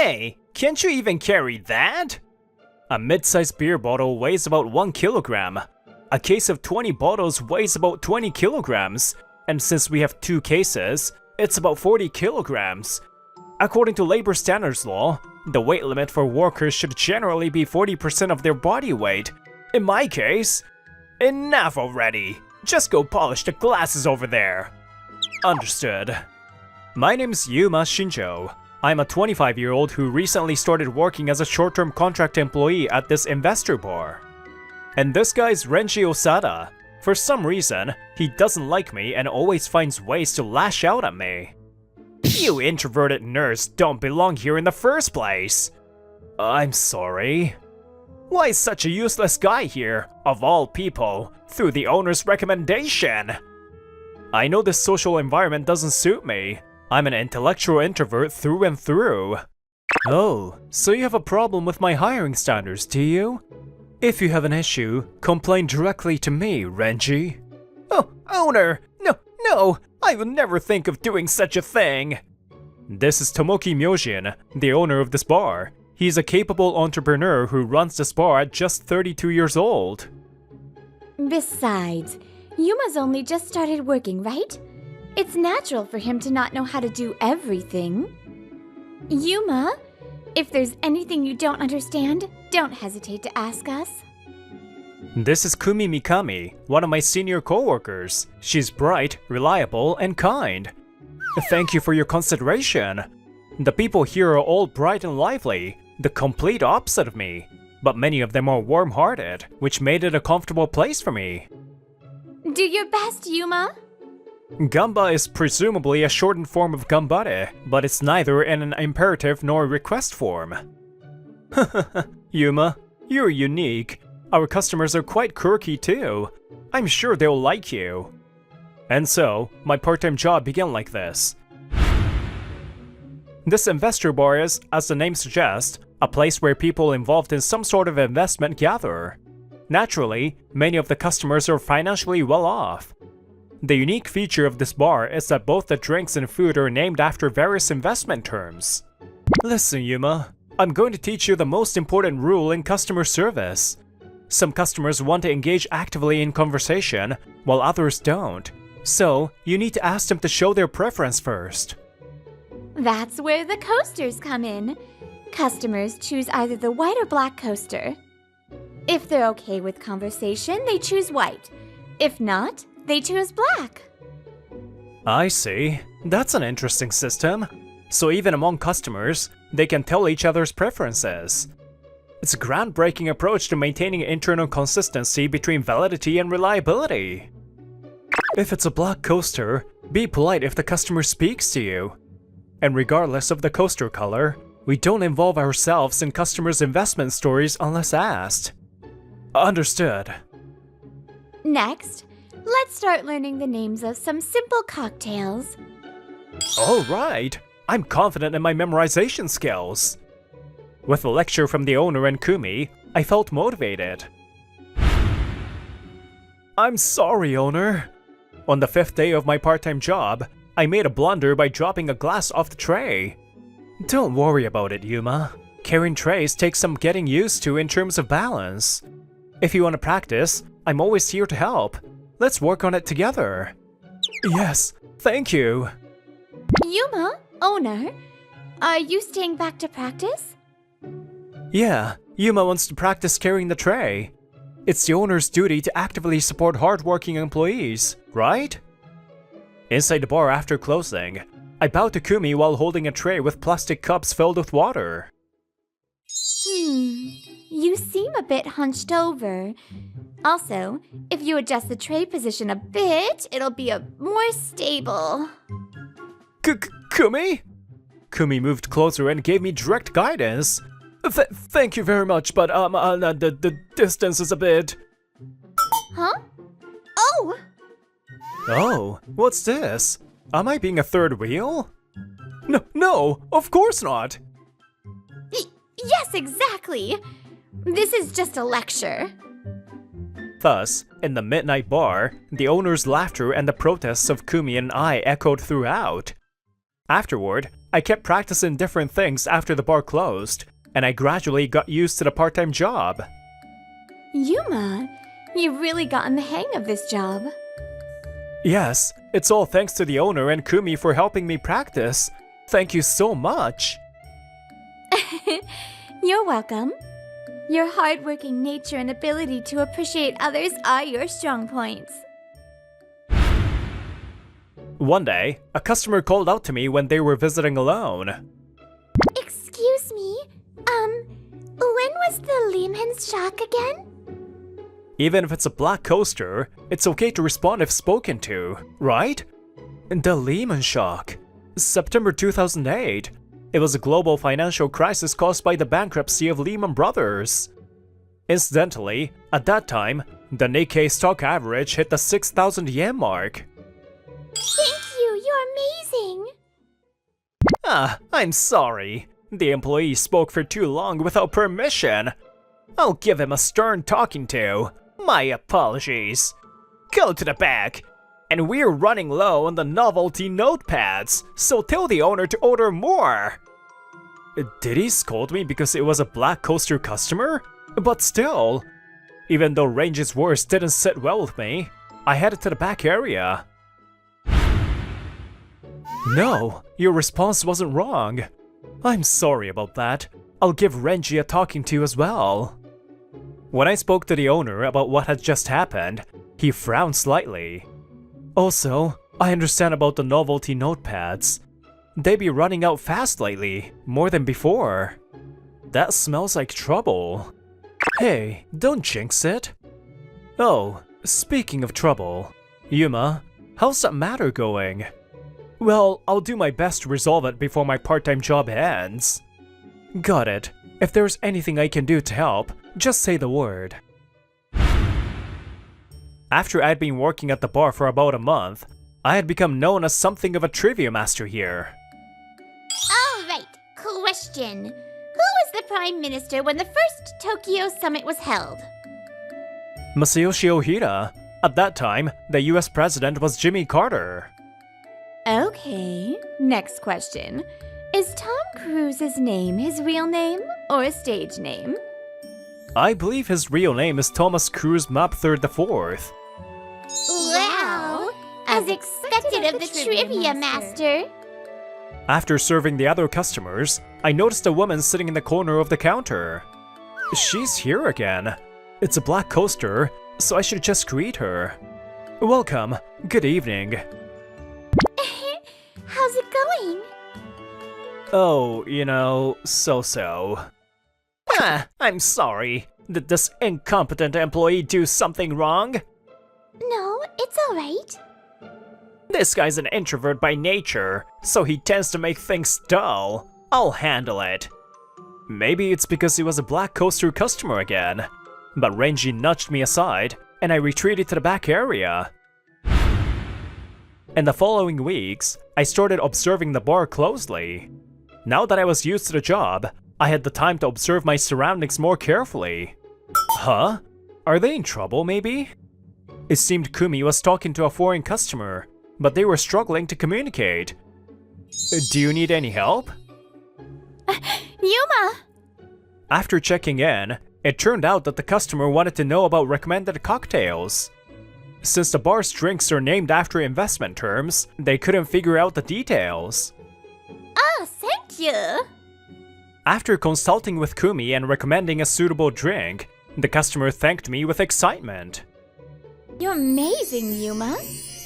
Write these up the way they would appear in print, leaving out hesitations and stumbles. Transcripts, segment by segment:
Hey, can't you even carry that? A mid-sized beer bottle weighs about 1 kilogram. A case of 20 bottles weighs about 20 kilograms. And since we have 2 cases, it's about 40 kilograms. According to labor standards law, the weight limit for workers should generally be 40% of their body weight. In my case, enough already. Just go polish the glasses over there. Understood. My name's Yuma Shinjo. I'm a 25-year-old who recently started working as a short-term contract employee at this investor bar. And this guy's Renji Osada. For some reason, he doesn't like me and always finds ways to lash out at me. You introverted nerds don't belong here in the first place. I'm sorry. Why is such a useless guy here, of all people, through the owner's recommendation? I know this social environment doesn't suit me. I'm an intellectual introvert through and through. Oh, so you have a problem with my hiring standards, do you? If you have an issue, complain directly to me, Renji. Oh, owner! No, I would never think of doing such a thing! This is Tomoki Myojin, the owner of this bar. He's a capable entrepreneur who runs this bar at just 32 years old. Besides, Yuma's only just started working, right? It's natural for him to not know how to do everything. Yuma, if there's anything you don't understand, don't hesitate to ask us. This is Kumi Mikami, one of my senior coworkers. She's bright, reliable, and kind. Thank you for your consideration. The people here are all bright and lively, the complete opposite of me. But many of them are warm-hearted, which made it a comfortable place for me. Do your best, Yuma. Gamba is presumably a shortened form of gambare, but it's neither in an imperative nor a request form. Yuma, you're unique. Our customers are quite quirky too. I'm sure they'll like you. And so, my part-time job began like this. This investor bar is, as the name suggests, a place where people involved in some sort of investment gather. Naturally, many of the customers are financially well off. The unique feature of this bar is that both the drinks and food are named after various investment terms. Listen, Yuma, I'm going to teach you the most important rule in customer service. Some customers want to engage actively in conversation, while others don't. So, you need to ask them to show their preference first. That's where the coasters come in. Customers choose either the white or black coaster. If they're okay with conversation, they choose white. If not, they choose black. I see. That's an interesting system. So even among customers, they can tell each other's preferences. It's a groundbreaking approach to maintaining internal consistency between validity and reliability. If it's a black coaster, be polite if the customer speaks to you. And regardless of the coaster color, we don't involve ourselves in customers' investment stories unless asked. Understood. Next, let's start learning the names of some simple cocktails. Alright, I'm confident in my memorization skills. With a lecture from the owner and Kumi, I felt motivated. I'm sorry, owner. On the 5th day of my part-time job, I made a blunder by dropping a glass off the tray. Don't worry about it, Yuma. Carrying trays takes some getting used to in terms of balance. If you want to practice, I'm always here to help. Let's work on it together. Yes, thank you. Yuma, owner, are you staying back to practice? Yeah, Yuma wants to practice carrying the tray. It's the owner's duty to actively support hardworking employees, right? Inside the bar after closing, I bowed to Kumi while holding a tray with plastic cups filled with water. You seem a bit hunched over. Also, if you adjust the tray position a bit, it'll be more stable. Kumi? Kumi moved closer and gave me direct guidance. Thank you very much, but the distance is a bit... Huh? Oh! Oh, what's this? Am I being a third wheel? No, of course not! Yes, exactly! This is just a lecture. Thus, in the midnight bar, the owner's laughter and the protests of Kumi and I echoed throughout. Afterward, I kept practicing different things after the bar closed, and I gradually got used to the part-time job. Yuma, you've really gotten the hang of this job. Yes, it's all thanks to the owner and Kumi for helping me practice. Thank you so much. You're welcome. Your hardworking nature and ability to appreciate others are your strong points. One day, a customer called out to me when they were visiting alone. Excuse me, when was the Lehman shock again? Even if it's a black coaster, it's okay to respond if spoken to, right? The Lehman shock. September 2008. It was a global financial crisis caused by the bankruptcy of Lehman Brothers. Incidentally, at that time, the Nikkei stock average hit the 6,000 yen mark. Thank you, you're amazing! I'm sorry. The employee spoke for too long without permission. I'll give him a stern talking to. My apologies. Go to the back. And we're running low on the novelty notepads, so tell the owner to order more. Did he scold me because it was a black coaster customer? But still, even though Range's words didn't sit well with me, I headed to the back area. No, your response wasn't wrong. I'm sorry about that. I'll give Renji a talking to as well. When I spoke to the owner about what had just happened, he frowned slightly. Also, I understand about the novelty notepads. They be running out fast lately, more than before. That smells like trouble. Hey, don't jinx it. Oh, speaking of trouble, Yuma, how's that matter going? Well, I'll do my best to resolve it before my part-time job ends. Got it. If there's anything I can do to help, just say the word. After I'd been working at the bar for about a month, I had become known as something of a trivia master here. Alright, question. Who was the Prime Minister when the first Tokyo Summit was held? Masayoshi Ohira. At that time, the US President was Jimmy Carter. Okay, next question. Is Tom Cruise's name his real name or a stage name? I believe his real name is Thomas Cruise Mapthird IV. Wow! As expected of the Trivia Master. After serving the other customers, I noticed a woman sitting in the corner of the counter. She's here again. It's a black coaster, so I should just greet her. Welcome. Good evening. How's it going? Oh, you know, so-so. I'm sorry. Did this incompetent employee do something wrong? No, it's alright. This guy's an introvert by nature, so he tends to make things dull. I'll handle it. Maybe it's because he was a black coaster customer again. But Renji nudged me aside, and I retreated to the back area. In the following weeks, I started observing the bar closely. Now that I was used to the job, I had the time to observe my surroundings more carefully. Huh? Are they in trouble, maybe? It seemed Kumi was talking to a foreign customer, but they were struggling to communicate. Do you need any help? Yuma! After checking in, it turned out that the customer wanted to know about recommended cocktails. Since the bar's drinks are named after investment terms, they couldn't figure out the details. Oh, thank you! After consulting with Kumi and recommending a suitable drink, the customer thanked me with excitement. You're amazing, Yuma.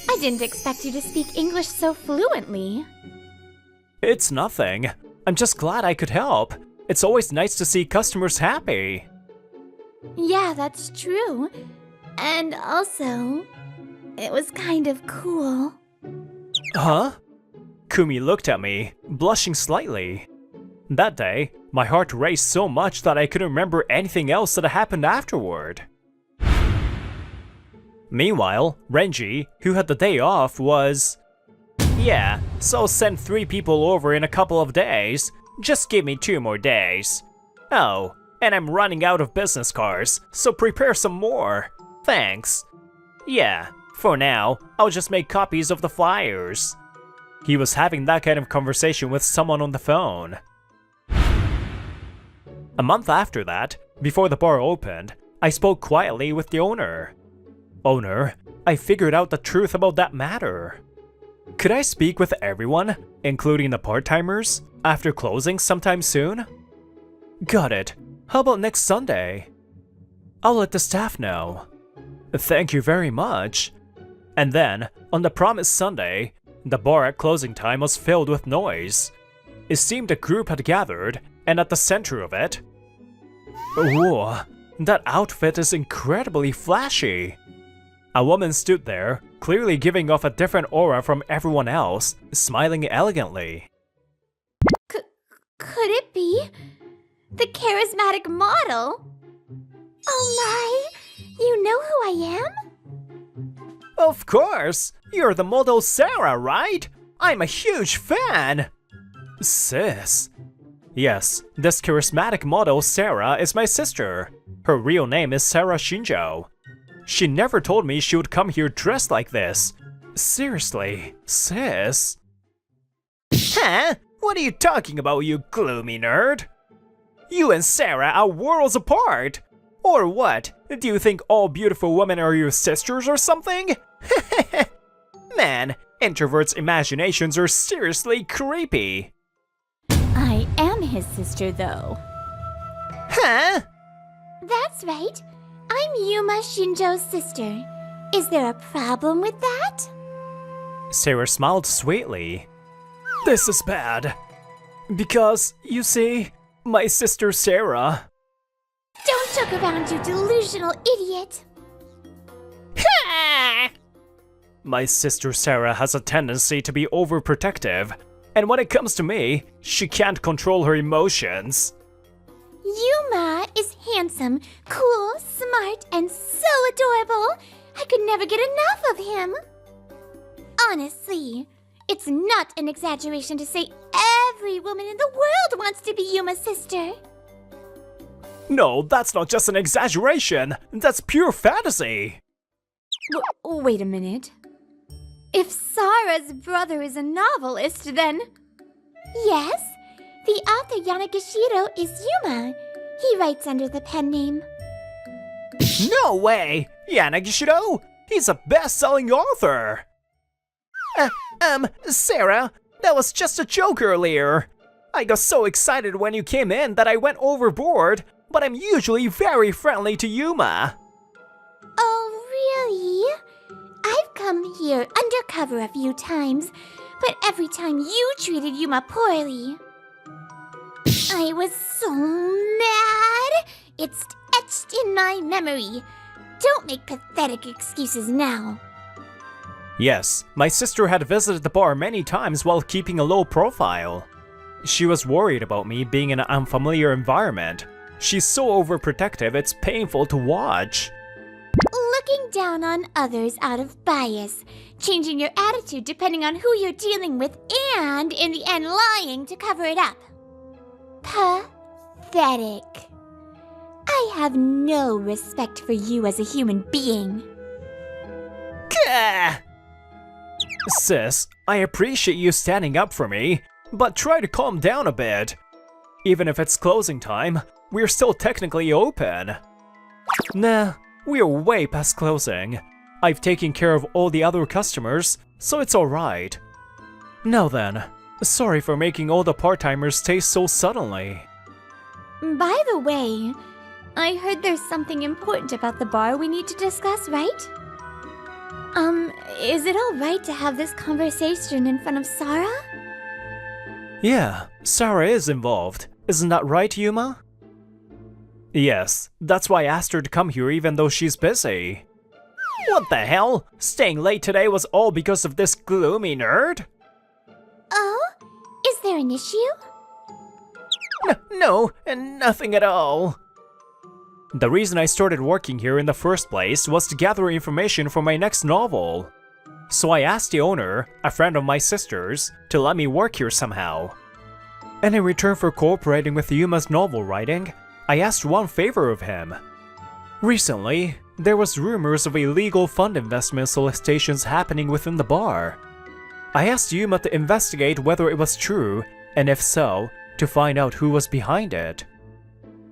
I didn't expect you to speak English so fluently. It's nothing. I'm just glad I could help. It's always nice to see customers happy. Yeah, that's true. And also, it was kind of cool. Huh? Kumi looked at me, blushing slightly. That day, my heart raced so much that I couldn't remember anything else that happened afterward. Meanwhile, Renji, who had the day off, was... Yeah, so send 3 people over in a couple of days. Just give me 2 more days. Oh, and I'm running out of business cards, so prepare some more. Thanks. Yeah, for now, I'll just make copies of the flyers. He was having that kind of conversation with someone on the phone. A month after that, before the bar opened, I spoke quietly with the owner. Owner, I figured out the truth about that matter. Could I speak with everyone, including the part-timers, after closing sometime soon? Got it. How about next Sunday? I'll let the staff know. Thank you very much. And then, on the promised Sunday, the bar at closing time was filled with noise. It seemed a group had gathered, and at the center of it... Whoa, that outfit is incredibly flashy. A woman stood there, clearly giving off a different aura from everyone else, smiling elegantly. Could it be the charismatic model? Oh my, you know who I am? Of course! You're the model Sarah, right? I'm a huge fan! Sis. Yes, this charismatic model Sarah is my sister. Her real name is Sarah Shinjo. She never told me she would come here dressed like this. Seriously, sis? Huh? What are you talking about, you gloomy nerd? You and Sarah are worlds apart! Or what? Do you think all beautiful women are your sisters or something? Man, introverts' imaginations are seriously creepy. I am his sister, though. Huh? That's right. I'm Yuma Shinjo's sister. Is there a problem with that? Sarah smiled sweetly. This is bad. Because, you see, my sister Sarah... Don't joke around, you delusional idiot! My sister Sarah has a tendency to be overprotective, and when it comes to me, she can't control her emotions. Yuma is handsome, cool, smart, and so adorable. I could never get enough of him. Honestly, it's not an exaggeration to say every woman in the world wants to be Yuma's sister. No, that's not just an exaggeration. That's pure fantasy. Wait a minute. If Sarah's brother is a novelist, then... Yes, the author Yanagishiro is Yuma. He writes under the pen name. No way! Yanagishiro? He's a best-selling author! Sarah, that was just a joke earlier. I got so excited when you came in that I went overboard, but I'm usually very friendly to Yuma. Oh, really? I've come here undercover a few times, but every time you treated Yuma poorly. I was so mad! It's etched in my memory. Don't make pathetic excuses now. Yes, my sister had visited the bar many times while keeping a low profile. She was worried about me being in an unfamiliar environment. She's so overprotective, it's painful to watch. Looking down on others out of bias, changing your attitude depending on who you're dealing with, and in the end lying to cover it up. Pathetic. I have no respect for you as a human being. Gah! Sis, I appreciate you standing up for me, but try to calm down a bit. Even if it's closing time, we're still technically open. Nah, we're way past closing. I've taken care of all the other customers, so it's alright. Now then, sorry for making all the part-timers stay so suddenly. By the way, I heard there's something important about the bar we need to discuss, right? Is it alright to have this conversation in front of Sarah? Yeah, Sarah is involved. Isn't that right, Yuma? Yes, that's why I asked her to come here even though she's busy. What the hell? Staying late today was all because of this gloomy nerd? Oh? Is there an issue? No, nothing at all. The reason I started working here in the first place was to gather information for my next novel. So I asked the owner, a friend of my sister's, to let me work here somehow. And in return for cooperating with Yuma's novel writing, I asked one favor of him. Recently, there was rumors of illegal fund investment solicitations happening within the bar. I asked Yuma to investigate whether it was true, and if so, to find out who was behind it.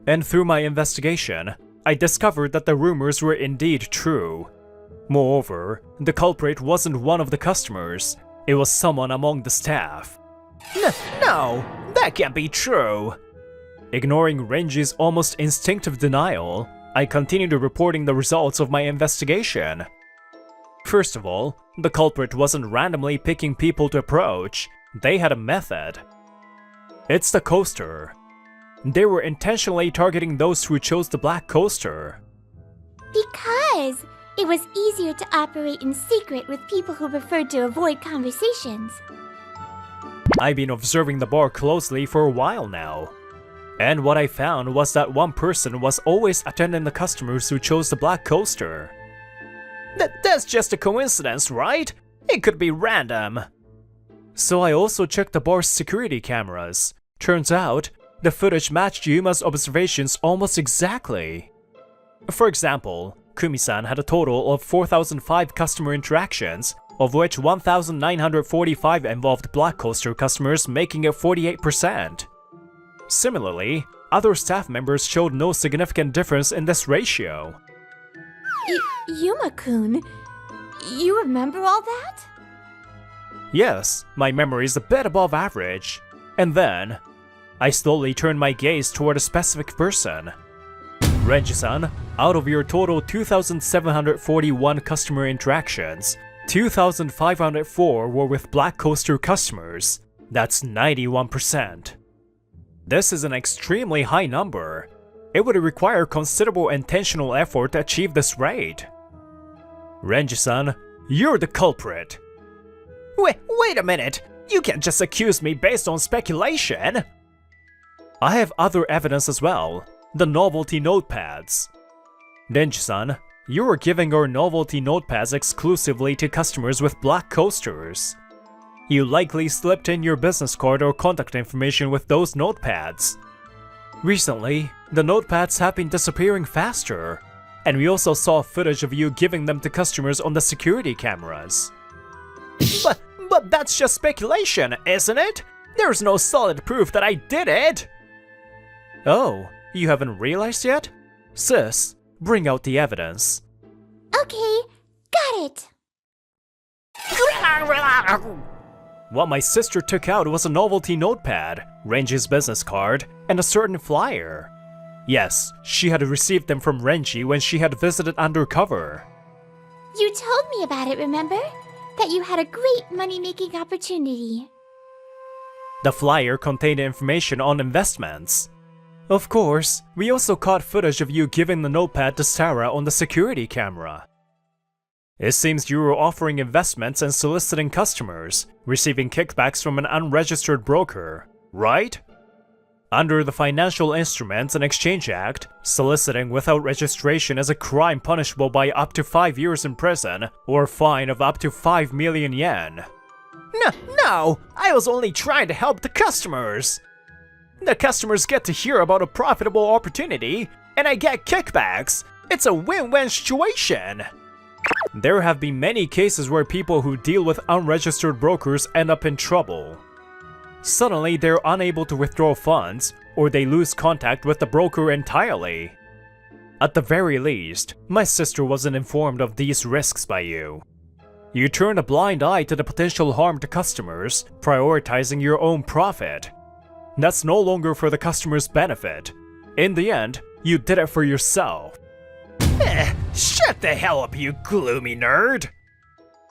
And through my investigation, I discovered that the rumors were indeed true. Moreover, the culprit wasn't one of the customers, it was someone among the staff. No, that can't be true. Ignoring Renji's almost instinctive denial, I continued reporting the results of my investigation. First of all, the culprit wasn't randomly picking people to approach, they had a method. It's the coaster. They were intentionally targeting those who chose the black coaster. Because it was easier to operate in secret with people who preferred to avoid conversations. I've been observing the bar closely for a while now. And what I found was that one person was always attending the customers who chose the black coaster. That's just a coincidence, right? It could be random. So I also checked the bar's security cameras. Turns out, the footage matched Yuma's observations almost exactly. For example, Kumi-san had a total of 4,005 customer interactions, of which 1,945 involved black coaster customers, making it 48%. Similarly, other staff members showed no significant difference in this ratio. Yuma-kun, you remember all that? Yes, my memory is a bit above average. And then, I slowly turned my gaze toward a specific person. Renji-san, out of your total 2,741 customer interactions, 2,504 were with black coaster customers. That's 91%. This is an extremely high number. It would require considerable intentional effort to achieve this rate. Renji-san, you're the culprit. Wait a minute! You can't just accuse me based on speculation! I have other evidence as well. The novelty notepads. Renji-san, you were giving our novelty notepads exclusively to customers with black coasters. You likely slipped in your business card or contact information with those notepads. Recently, the notepads have been disappearing faster, and we also saw footage of you giving them to customers on the security cameras. But that's just speculation, isn't it? There's no solid proof that I did it! Oh, you haven't realized yet? Sis, bring out the evidence. Okay, got it. What my sister took out was a novelty notepad, Renji's business card, and a certain flyer. Yes, she had received them from Renji when she had visited undercover. You told me about it, remember? That you had a great money-making opportunity. The flyer contained information on investments. Of course, we also caught footage of you giving the notepad to Sarah on the security camera. It seems you were offering investments and soliciting customers, receiving kickbacks from an unregistered broker, right? Under the Financial Instruments and Exchange Act, soliciting without registration is a crime punishable by up to 5 years in prison or a fine of up to 5 million yen. No, I was only trying to help the customers. The customers get to hear about a profitable opportunity, and I get kickbacks. It's a win-win situation. There have been many cases where people who deal with unregistered brokers end up in trouble. Suddenly, they're unable to withdraw funds, or they lose contact with the broker entirely. At the very least, my sister wasn't informed of these risks by you. You turned a blind eye to the potential harm to customers, prioritizing your own profit. That's no longer for the customer's benefit. In the end, you did it for yourself. Shut the hell up, you gloomy nerd!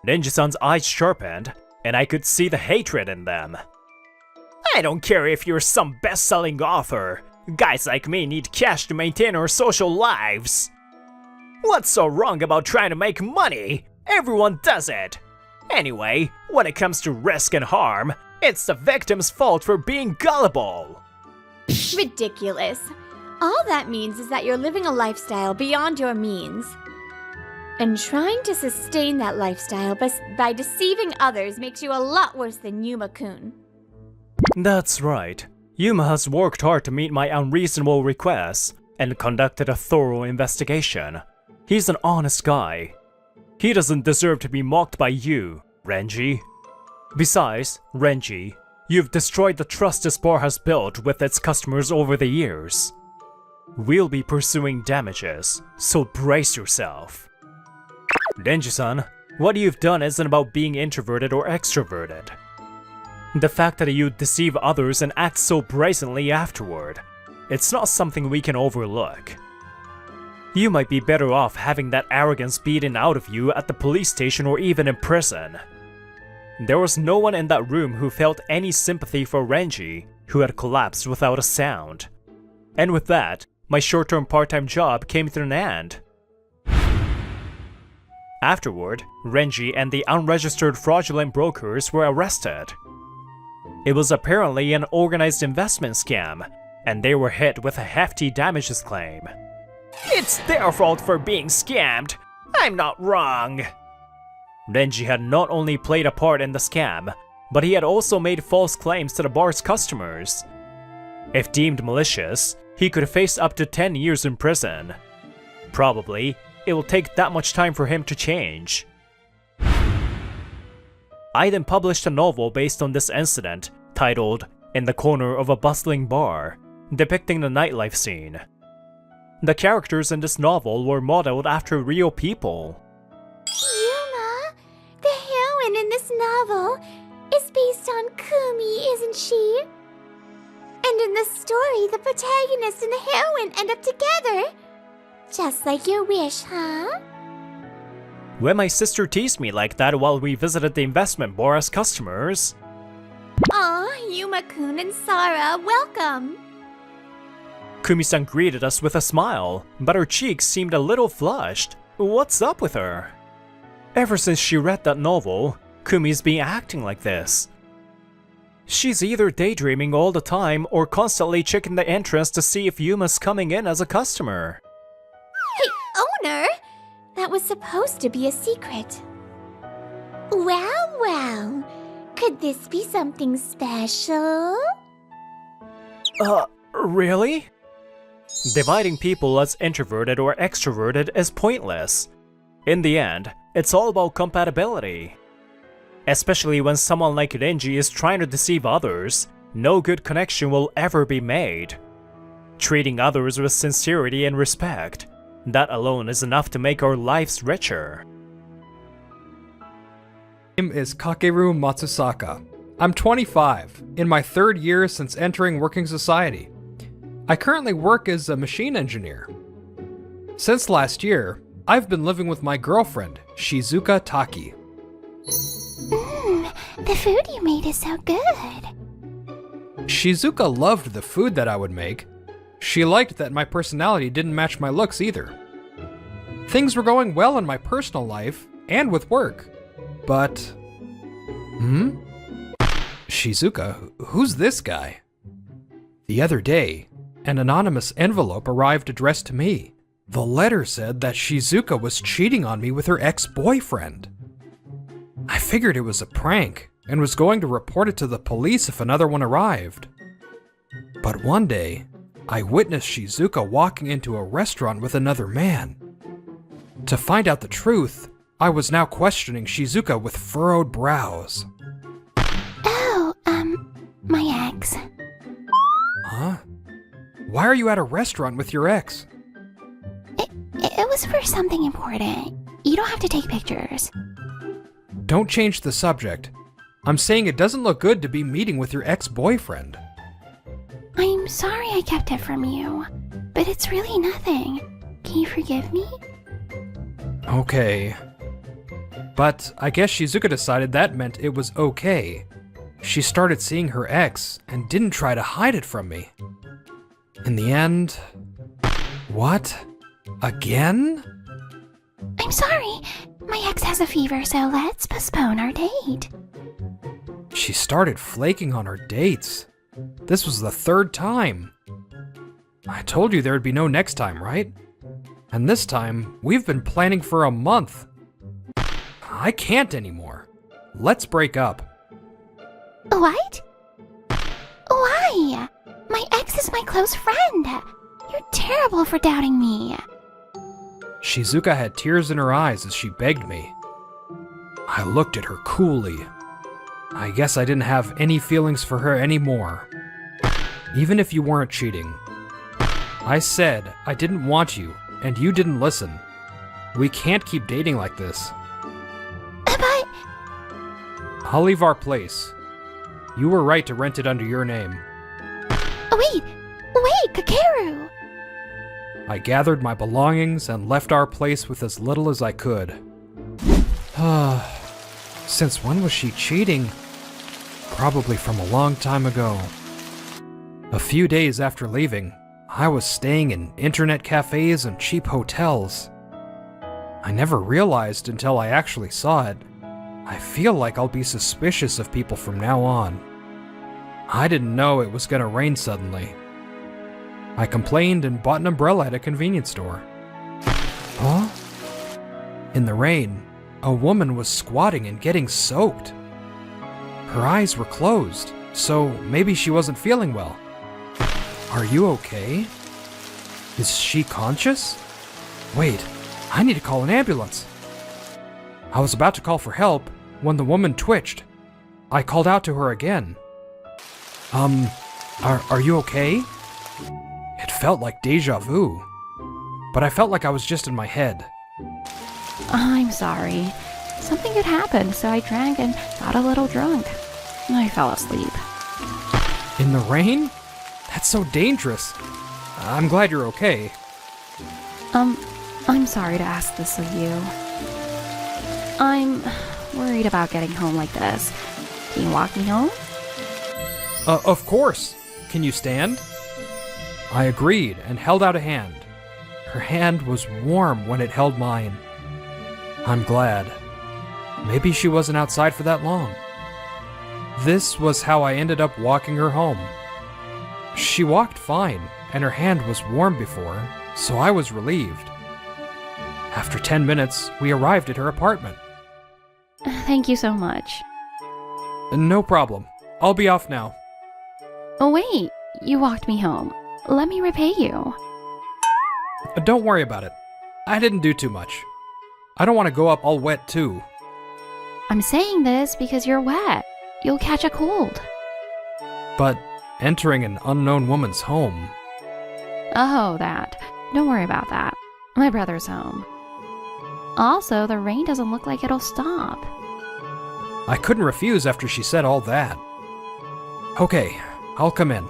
Ninja-san's eyes sharpened, and I could see the hatred in them. I don't care if you're some best-selling author. Guys like me need cash to maintain our social lives. What's so wrong about trying to make money? Everyone does it. Anyway, when it comes to risk and harm, it's the victim's fault for being gullible. Ridiculous. All that means is that you're living a lifestyle beyond your means. And trying to sustain that lifestyle by deceiving others makes you a lot worse than Yuma-kun. That's right. Yuma has worked hard to meet my unreasonable requests and conducted a thorough investigation. He's an honest guy. He doesn't deserve to be mocked by you, Renji. Besides, Renji, you've destroyed the trust this bar has built with its customers over the years. We'll be pursuing damages, so brace yourself. Renji-san, what you've done isn't about being introverted or extroverted. The fact that you deceive others and act so brazenly afterward, it's not something we can overlook. You might be better off having that arrogance beaten out of you at the police station or even in prison. There was no one in that room who felt any sympathy for Renji, who had collapsed without a sound. And with that, my short-term part-time job came to an end. Afterward, Renji and the unregistered fraudulent brokers were arrested. It was apparently an organized investment scam, and they were hit with a hefty damages claim. It's their fault for being scammed. I'm not wrong. Renji had not only played a part in the scam, but he had also made false claims to the bar's customers. If deemed malicious, he could face up to 10 years in prison. Probably, it will take that much time for him to change. I then published a novel based on this incident, titled In the Corner of a Bustling Bar, depicting the nightlife scene. The characters in this novel were modeled after real people. Yuma, the heroine in this novel is based on Kumi, isn't she? And in the story, the protagonist and the heroine end up together. Just like your wish, huh? When my sister teased me like that while we visited the investment bar as customers. Aw, Yuma-kun and Sara, welcome! Kumi-san greeted us with a smile, but her cheeks seemed a little flushed. What's up with her? Ever since she read that novel, Kumi's been acting like this. She's either daydreaming all the time or constantly checking the entrance to see if Yuma's coming in as a customer. Hey, owner! That was supposed to be a secret. Well, well. Could this be something special? Really? Dividing people as introverted or extroverted is pointless. In the end, it's all about compatibility. Especially when someone like Renji is trying to deceive others, no good connection will ever be made. Treating others with sincerity and respect, that alone is enough to make our lives richer. My name is Kakeru Matsusaka. I'm 25, in my 3rd year since entering working society. I currently work as a machine engineer. Since last year, I've been living with my girlfriend, Shizuka Taki. The food you made is so good. Shizuka loved the food that I would make. She liked that my personality didn't match my looks either. Things were going well in my personal life and with work. But... Shizuka, who's this guy? The other day, an anonymous envelope arrived addressed to me. The letter said that Shizuka was cheating on me with her ex-boyfriend. I figured it was a prank and was going to report it to the police if another one arrived. But one day, I witnessed Shizuka walking into a restaurant with another man. To find out the truth, I was now questioning Shizuka with furrowed brows. Oh, my ex. Huh? Why are you at a restaurant with your ex? It was for something important. You don't have to take pictures. Don't change the subject. I'm saying it doesn't look good to be meeting with your ex-boyfriend. I'm sorry I kept it from you, but it's really nothing. Can you forgive me? Okay. But I guess Shizuka decided that meant it was okay. She started seeing her ex and didn't try to hide it from me. In the end... What? Again? I'm sorry. My ex has a fever, so let's postpone our date. She started flaking on her dates. This was the 3rd time. I told you there would be no next time, right? And this time, we've been planning for a month. I can't anymore. Let's break up. What? Why? My ex is my close friend. You're terrible for doubting me. Shizuka had tears in her eyes as she begged me. I looked at her coolly. I guess I didn't have any feelings for her anymore. Even if you weren't cheating. I said I didn't want you, and you didn't listen. We can't keep dating like this. But... I'll leave our place. You were right to rent it under your name. Wait, Kakeru! I gathered my belongings and left our place with as little as I could. Since when was she cheating? Probably from a long time ago. A few days after leaving, I was staying in internet cafes and cheap hotels. I never realized until I actually saw it. I feel like I'll be suspicious of people from now on. I didn't know it was gonna rain suddenly. I complained and bought an umbrella at a convenience store. Huh? In the rain, a woman was squatting and getting soaked. Her eyes were closed, so maybe she wasn't feeling well. Are you okay? Is she conscious? Wait, I need to call an ambulance. I was about to call for help when the woman twitched. I called out to her again. Are you okay? It felt like deja vu, but I felt like I was just in my head. I'm sorry. Something had happened, so I drank and got a little drunk. I fell asleep. In the rain? That's so dangerous. I'm glad you're okay. I'm sorry to ask this of you. I'm worried about getting home like this. Can you walk me home? Of course. Can you stand? I agreed and held out a hand. Her hand was warm when it held mine. I'm glad. Maybe she wasn't outside for that long. This was how I ended up walking her home. She walked fine, and her hand was warm before, so I was relieved. After 10 minutes, we arrived at her apartment. Thank you so much. No problem. I'll be off now. Oh wait, you walked me home. Let me repay you. Don't worry about it. I didn't do too much. I don't want to go up all wet too. I'm saying this because you're wet. You'll catch a cold. But entering an unknown woman's home... Oh, that. Don't worry about that. My brother's home. Also, the rain doesn't look like it'll stop. I couldn't refuse after she said all that. Okay, I'll come in.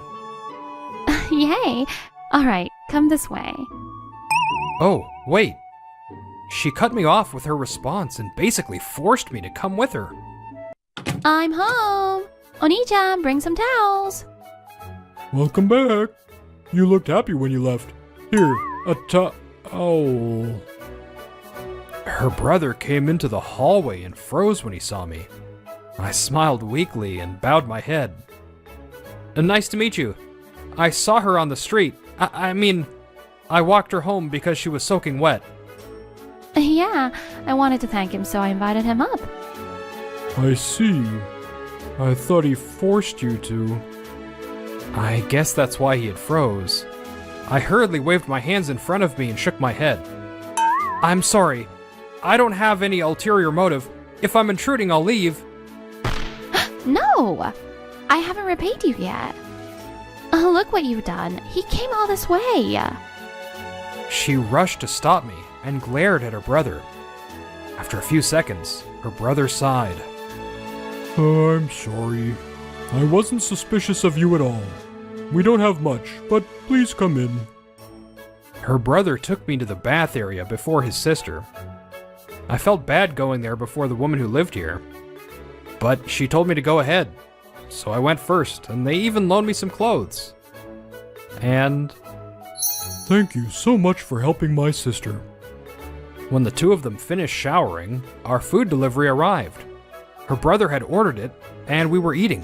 Yay! Alright, come this way. Oh, wait. She cut me off with her response and basically forced me to come with her. I'm home! Oni-chan, bring some towels! Welcome back. You looked happy when you left. Here, a towel. Her brother came into the hallway and froze when he saw me. I smiled weakly and bowed my head. Nice to meet you. I saw her on the street. I walked her home because she was soaking wet. Yeah, I wanted to thank him, so I invited him up. I see. I thought he forced you to. I guess that's why he had froze. I hurriedly waved my hands in front of me and shook my head. I'm sorry. I don't have any ulterior motive. If I'm intruding, I'll leave. No! I haven't repaid you yet. Oh, look what you've done. He came all this way. She rushed to stop me and glared at her brother. After a few seconds, her brother sighed. I'm sorry. I wasn't suspicious of you at all. We don't have much, but please come in. Her brother took me to the bath area before his sister. I felt bad going there before the woman who lived here, but she told me to go ahead. So I went first, and they even loaned me some clothes. And Thank you so much for helping my sister. when the two of them finished showering, our food delivery arrived. Her brother had ordered it, and we were eating.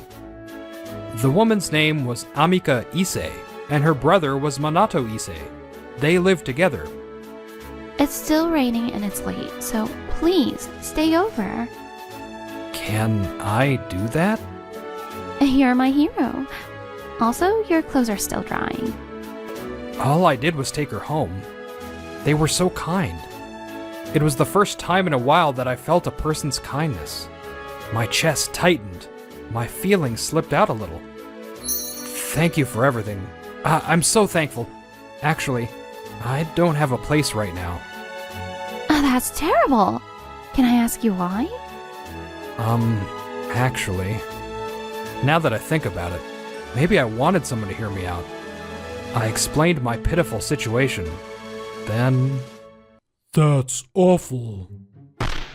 The woman's name was Amika Issei, and her brother was Manato Issei. They lived together. It's still raining and it's late, so please stay over. Can I do that? You're my hero. Also, your clothes are still drying. All I did was take her home. They were so kind. It was the first time in a while that I felt a person's kindness. My chest tightened, my feelings slipped out a little. Thank you for everything. I'm so thankful. Actually, I don't have a place right now. Oh, that's terrible. Can I ask you why? Actually, now that I think about it, maybe I wanted someone to hear me out. I explained my pitiful situation. Then... That's awful.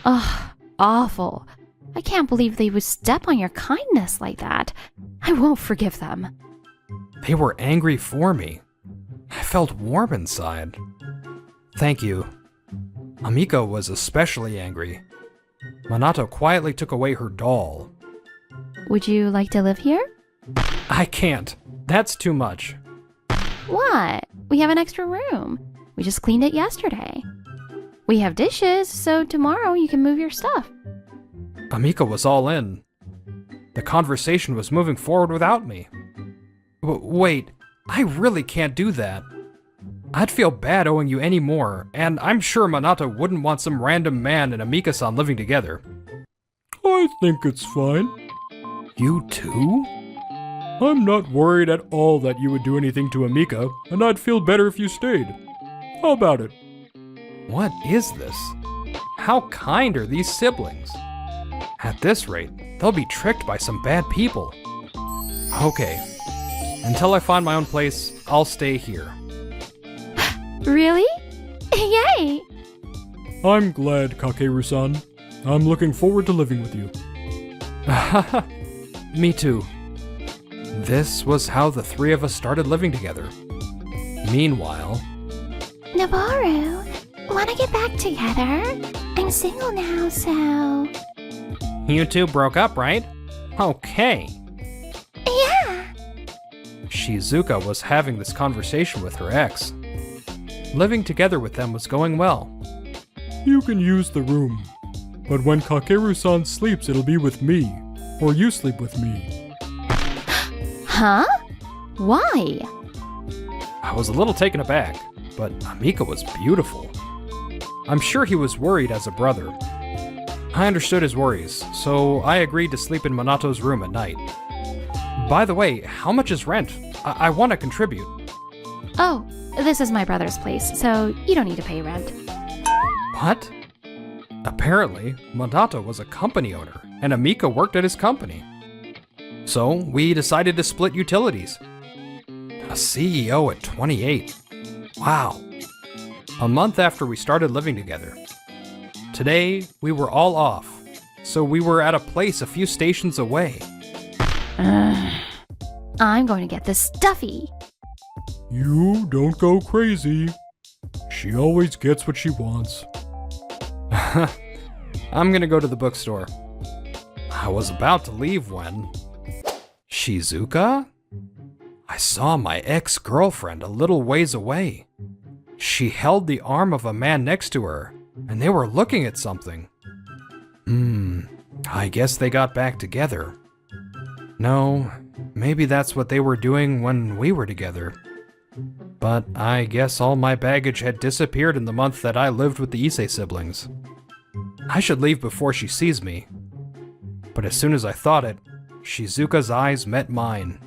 Ugh, awful. I can't believe they would step on your kindness like that. I won't forgive them. they were angry for me. I felt warm inside. Thank you. Amiko was especially angry. Minato quietly took away her doll. Would you like to live here? I can't. That's too much. What? We have an extra room. We just cleaned it yesterday. We have dishes, so tomorrow you can move your stuff. Amiko was all in. The conversation was moving forward without me. Wait, I really can't do that. I'd feel bad owing you any more, and I'm sure Minato wouldn't want some random man and Amika-san living together. I think it's fine. You too? I'm not worried at all that you would do anything to Amika, and I'd feel better if you stayed. How about it? What is this? How kind are these siblings? At this rate, they'll be tricked by some bad people. Okay, until I find my own place, I'll stay here. Really? Yay! I'm glad, Kakeru-san. I'm looking forward to living with you. Me too. This was how the three of us started living together. Meanwhile... Nabaru, wanna get back together? I'm single now, so... You two broke up, right? Okay. Yeah! Shizuka was having this conversation with her ex. Living together with them was going well. You can use the room, but when Kakeru-san sleeps, it'll be with me, or you sleep with me. Huh? Why? I was a little taken aback, but Amika was beautiful. I'm sure he was worried as a brother. I understood his worries, so I agreed to sleep in Minato's room at night. By the way, how much is rent? I want to contribute. Oh, this is my brother's place, so you don't need to pay rent. What? Apparently, Minato was a company owner, and Amika worked at his company. So, we decided to split utilities. A CEO at 28. Wow. A month after we started living together. Today, we were all off, so we were at a place a few stations away. I'm going to get this stuffy. You don't go crazy. She always gets what she wants. I'm gonna go to the bookstore. I was about to leave when... Shizuka? I saw my ex-girlfriend a little ways away. She held the arm of a man next to her, and they were looking at something. I guess they got back together. No, maybe that's what they were doing when we were together. But I guess all my baggage had disappeared in the month that I lived with the Issei siblings. I should leave before she sees me. But as soon as I thought it, Shizuka's eyes met mine.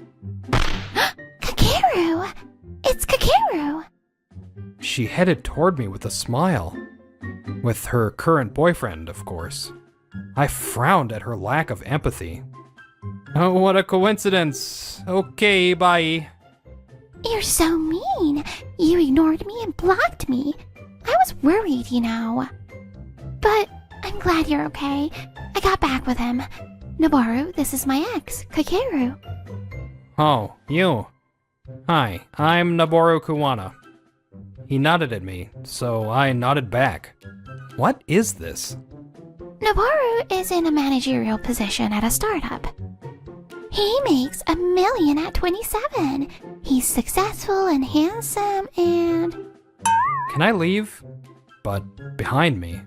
Kakeru! It's Kakeru! She headed toward me with a smile. With her current boyfriend, of course. I frowned at her lack of empathy. Oh, what a coincidence. Okay, bye. You're so mean. You ignored me and blocked me. I was worried, you know. But I'm glad you're okay. I got back with him. Nabaru, this is my ex, Kakeru. Oh, you. Hi, I'm Noboru Kuwana. He nodded at me, so I nodded back. What is this? Nabaru is in a managerial position at a startup. He makes $1 million at 27. He's successful and handsome and... Can I leave? But behind me.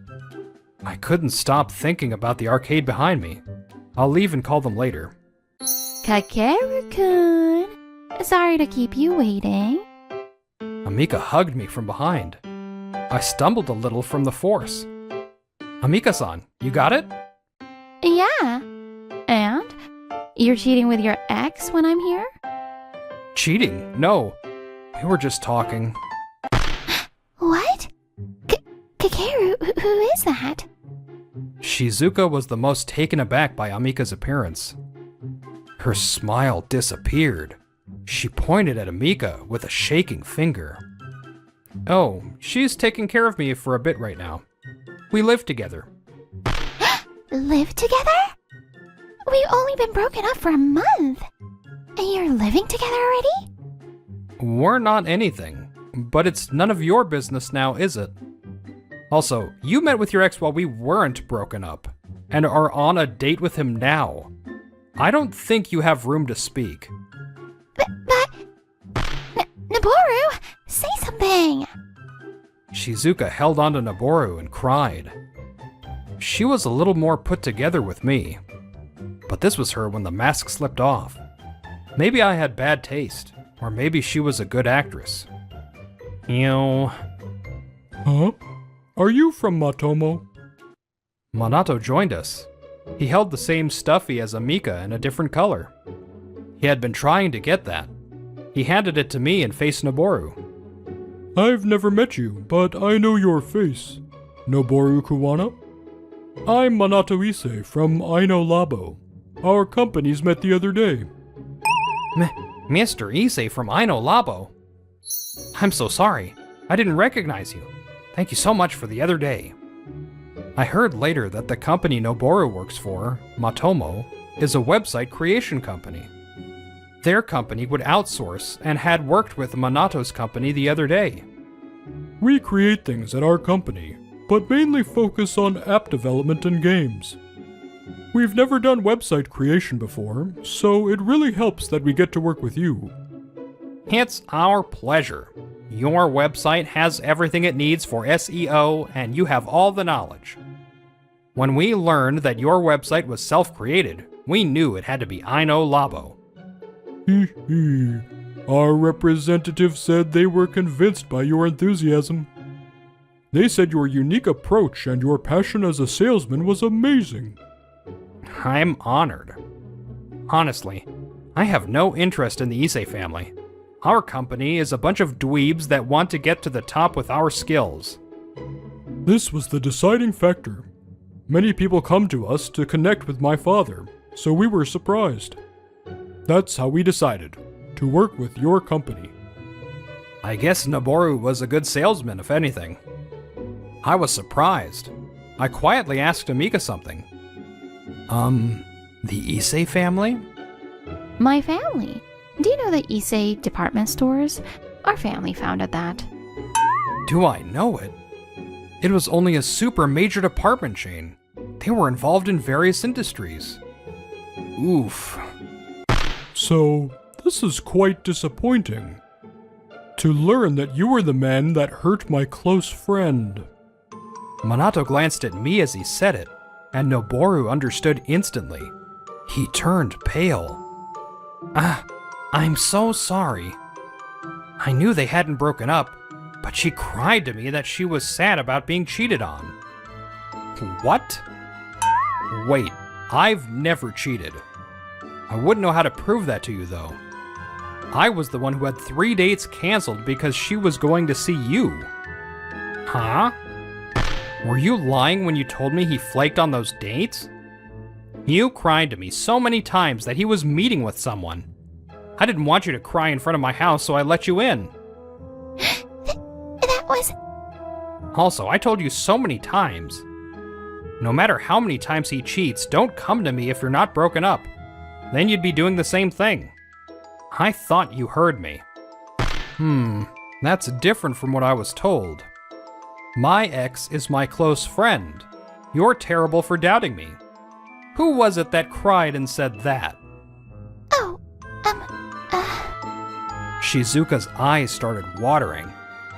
I couldn't stop thinking about the arcade behind me. I'll leave and call them later. Kakeru-kun. Sorry to keep you waiting. Amika hugged me from behind. I stumbled a little from the force. Amika-san, you got it? Yeah. And? You're cheating with your ex when I'm here? Cheating? No. We were just talking. What? Kakeru, who is that? Shizuka was the most taken aback by Amika's appearance. Her smile disappeared. She pointed at Amika with a shaking finger. Oh, she's taking care of me for a bit right now. We live together. Live together? We've only been broken up for a month. And you're living together already? We're not anything, but it's none of your business now, is it? Also, you met with your ex while we weren't broken up, and are on a date with him now. I don't think you have room to speak. But Noboru, say something! Shizuka held onto Noboru and cried. She was a little more put together with me, but this was her when the mask slipped off. Maybe I had bad taste, or maybe she was a good actress. Huh? Are you from Matomo? Minato joined us. He held the same stuffy as Amika in a different color. He had been trying to get that. He handed it to me and faced Noboru. I've never met you, but I know your face. Noboru Kuwana? I'm Minato Ise from Aino Labo. Our companies met the other day. Mr. Ise from Aino Labo? I'm so sorry. I didn't recognize you. Thank you so much for the other day. I heard later that the company Noboru works for, Matomo, is a website creation company. Their company would outsource and had worked with Minato's company the other day. We create things at our company, but mainly focus on app development and games. We've never done website creation before, so it really helps that we get to work with you. It's our pleasure. Your website has everything it needs for SEO, and you have all the knowledge. When we learned that your website was self-created, we knew it had to be Aino Labo. Our representative said they were convinced by your enthusiasm. They said your unique approach and your passion as a salesman was amazing. I'm honored. Honestly, I have no interest in the Ise family. Our company is a bunch of dweebs that want to get to the top with our skills. This was the deciding factor. Many people come to us to connect with my father, so we were surprised. That's how we decided to work with your company. I guess Noboru was a good salesman, if anything. I was surprised. I quietly asked Amika something. The Ise family? My family. Do you know the Ise department stores? Our family founded that. Do I know it? It was only a super major department chain. They were involved in various industries. Oof. So, this is quite disappointing. To learn that you were the man that hurt my close friend. Minato glanced at me as he said it, and Noboru understood instantly. He turned pale. I'm so sorry. I knew they hadn't broken up, but she cried to me that she was sad about being cheated on. What? Wait, I've never cheated. I wouldn't know how to prove that to you, though. I was the one who had 3 dates canceled because she was going to see you. Huh? Were you lying when you told me he flaked on those dates? You cried to me so many times that he was meeting with someone. I didn't want you to cry in front of my house, so I let you in. That was... Also, I told you so many times. No matter how many times he cheats, don't come to me if you're not broken up. Then you'd be doing the same thing. I thought you heard me. That's different from what I was told. My ex is my close friend. You're terrible for doubting me. Who was it that cried and said that? Oh, Shizuka's eyes started watering.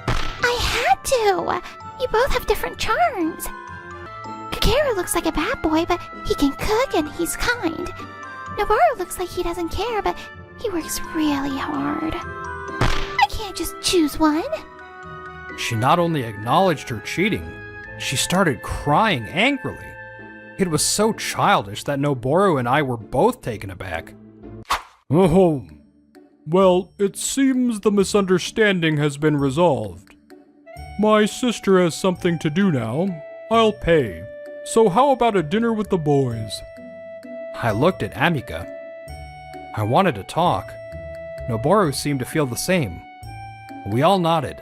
I had to! You both have different charms. Kakeru looks like a bad boy, but he can cook and he's kind. Noboru looks like he doesn't care, but he works really hard. I can't just choose one. She not only acknowledged her cheating, she started crying angrily. It was so childish that Noboru and I were both taken aback. Oh, well, it seems the misunderstanding has been resolved. My sister has something to do now. I'll pay. So how about a dinner with the boys? I looked at Amika. I wanted to talk. Noboru seemed to feel the same. We all nodded.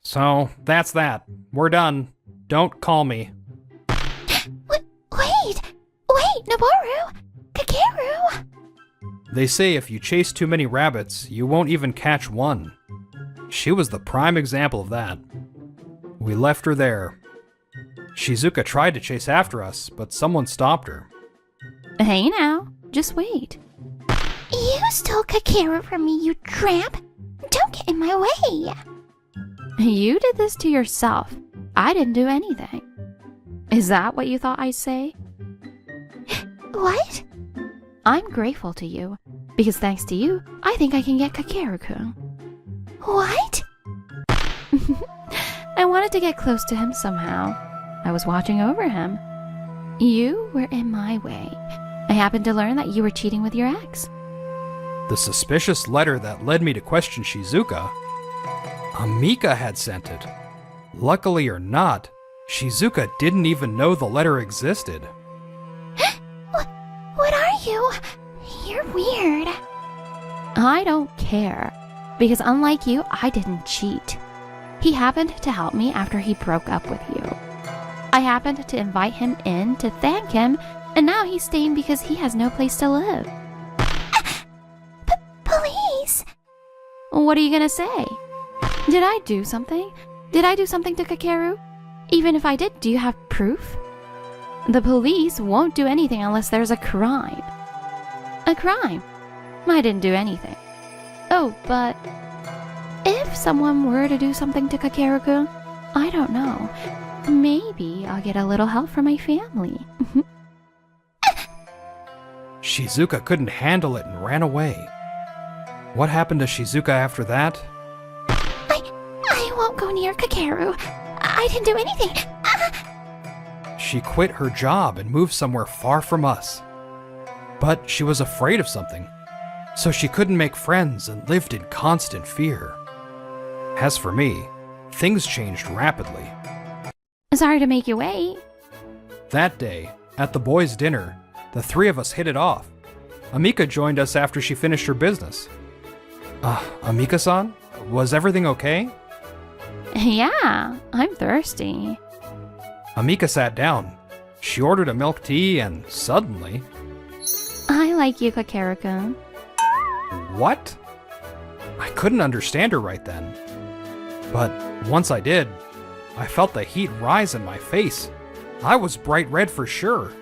So, that's that. We're done. Don't call me. Wait, Noboru! Kakeru! They say if you chase too many rabbits, you won't even catch one. She was the prime example of that. We left her there. Shizuka tried to chase after us, but someone stopped her. Hey now, just wait. You stole Kakeru from me, you tramp! Don't get in my way! You did this to yourself. I didn't do anything. Is that what you thought I'd say? What? I'm grateful to you, because thanks to you, I think I can get Kakeru-kun. What? I wanted to get close to him somehow. I was watching over him. You were in my way. I happened to learn that you were cheating with your ex. The suspicious letter that led me to question Shizuka, Amika had sent it. Luckily or not, Shizuka didn't even know the letter existed. What are you? You're weird. I don't care, because unlike you, I didn't cheat. He happened to help me after he broke up with you. I happened to invite him in to thank him, and now he's staying because he has no place to live. Police! What are you gonna say? Did I do something? Did I do something to Kakeru? Even if I did, do you have proof? The police won't do anything unless there's a crime. A crime? I didn't do anything. Oh, but if someone were to do something to Kakeru-kun, I don't know. Maybe I'll get a little help from my family. Shizuka couldn't handle it and ran away. What happened to Shizuka after that? I won't go near Kakeru. I didn't do anything. She quit her job and moved somewhere far from us. But she was afraid of something, so she couldn't make friends and lived in constant fear. As for me, things changed rapidly. Sorry to make you wait. That day, at the boys' dinner, the three of us hit it off. Amika joined us after she finished her business. Amika-san? Was everything okay? Yeah, I'm thirsty. Amika sat down. She ordered a milk tea and suddenly... I like you, Kakeru-kun. What? I couldn't understand her right then. But once I did, I felt the heat rise in my face. I was bright red for sure.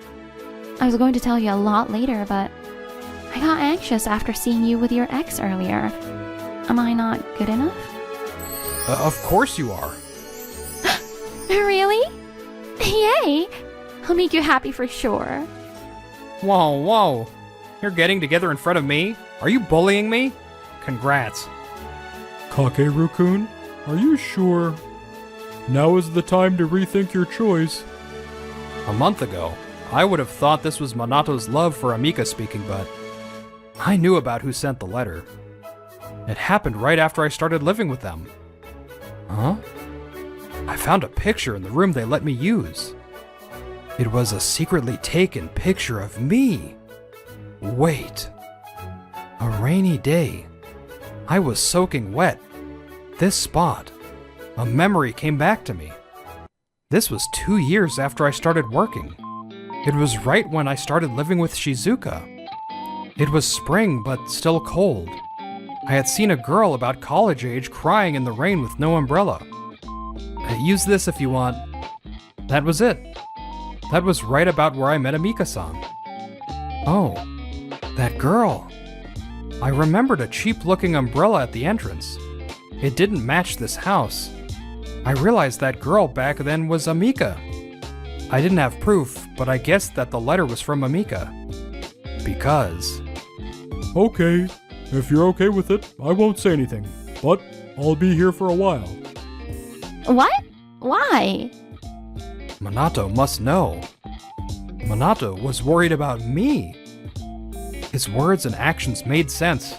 I was going to tell you a lot later, but I got anxious after seeing you with your ex earlier. Am I not good enough? Of course you are. Really? Yay! I'll make you happy for sure. Whoa. You're getting together in front of me? Are you bullying me? Congrats. Kakeru-kun, are you sure? Now is the time to rethink your choice. A month ago, I would have thought this was Manato's love for Amika speaking, but I knew about who sent the letter. It happened right after I started living with them. Huh? I found a picture in the room they let me use. It was a secretly taken picture of me. Wait. A rainy day. I was soaking wet. This spot. A memory came back to me. This was 2 years after I started working. It was right when I started living with Shizuka. It was spring, but still cold. I had seen a girl about college age crying in the rain with no umbrella. Use this if you want. That was it. That was right about where I met Amika-san. Oh, that girl. I remembered a cheap-looking umbrella at the entrance. It didn't match this house. I realized that girl back then was Amika. I didn't have proof, but I guessed that the letter was from Amika. Because... Okay, if you're okay with it, I won't say anything, but I'll be here for a while. What? Why? Minato must know. Minato was worried about me. His words and actions made sense.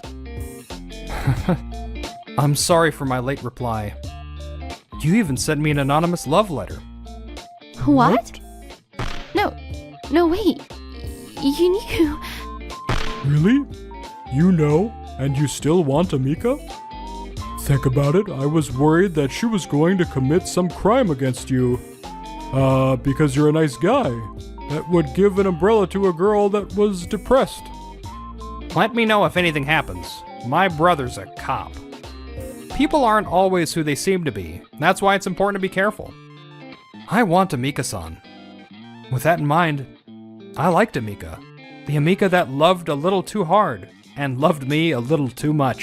I'm sorry for my late reply. You even sent me an anonymous love letter. What? No, wait. You. Really? You know, and you still want Amika? Think about it, I was worried that she was going to commit some crime against you. Because you're a nice guy. That would give an umbrella to a girl that was depressed. Let me know if anything happens. My brother's a cop. People aren't always who they seem to be. That's why it's important to be careful. I want Amika-san. With that in mind, I liked Amika. The Amika that loved a little too hard and loved me a little too much.